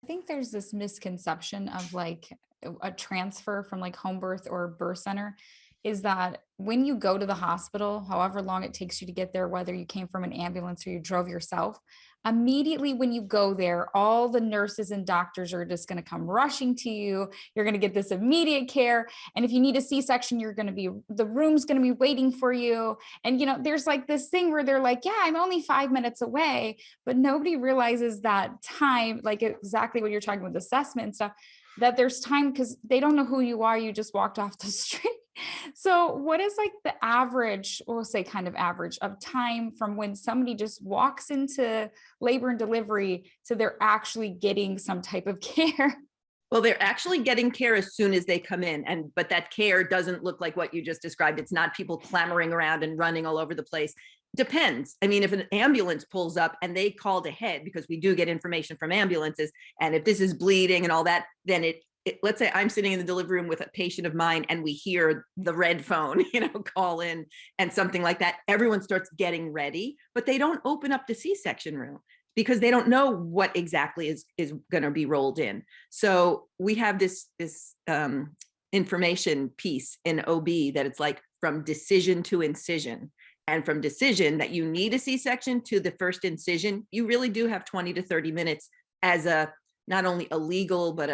think there's this misconception of like a transfer from like home birth or birth center is that when you go to the hospital, however long it takes you to get there, whether you came from an ambulance or you drove yourself, immediately when you go there, all the nurses and doctors are just going to come rushing to you. You're going to get this immediate care. And if you need a C-section, the room's going to be waiting for you. And, there's like this thing where they're like, yeah, I'm only 5 minutes away, but nobody realizes that time, like exactly what you're talking about, assessment and stuff, that there's time because they don't know who you are. You just walked off the street. So what is like the average, we'll say kind of average of time from when somebody just walks into labor and delivery to they're actually getting some type of care? Well, they're actually getting care as soon as they come in. But that care doesn't look like what you just described. It's not people clamoring around and running all over the place. Depends. I mean, if an ambulance pulls up and they called ahead, because we do get information from ambulances, and if this is bleeding and all that, then let's say I'm sitting in the delivery room with a patient of mine and we hear the red phone, call in and something like that, everyone starts getting ready, but they don't open up the C-section room because they don't know what exactly is going to be rolled in. So we have this information piece in OB that it's like from decision to incision. And from decision that you need a C-section to the first incision, you really do have 20 to 30 minutes as a not only a legal, but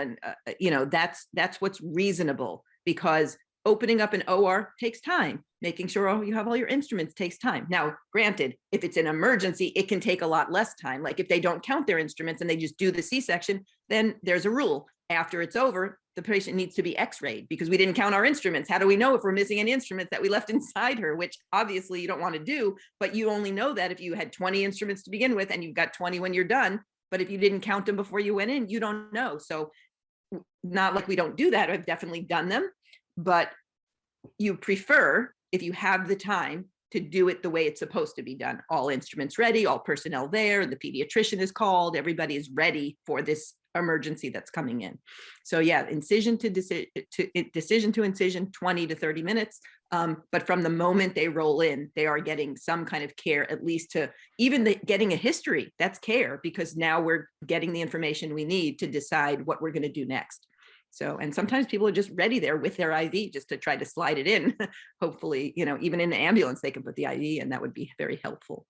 that's what's reasonable, because opening up an OR takes time. Making sure you have all your instruments takes time. Now, granted, if it's an emergency, it can take a lot less time. Like if they don't count their instruments and they just do the C-section, then there's a rule. After it's over, the patient needs to be x-rayed because we didn't count our instruments. How do we know if we're missing any instruments that we left inside her, which obviously you don't want to do, but you only know that if you had 20 instruments to begin with and you've got 20 when you're done. But if you didn't count them before you went in, you don't know. So not like we don't do that. I've definitely done them, but you prefer, if you have the time, to do it the way it's supposed to be done. All instruments ready, all personnel there, the pediatrician is called, everybody is ready for this emergency that's coming in. So yeah, decision to incision, 20 to 30 minutes. But from the moment they roll in, they are getting some kind of care, at least to even getting a history. That's care, because now we're getting the information we need to decide what we're going to do next. So, and sometimes people are just ready there with their IV just to try to slide it in. Hopefully, even in an ambulance, they can put the IV, and that would be very helpful.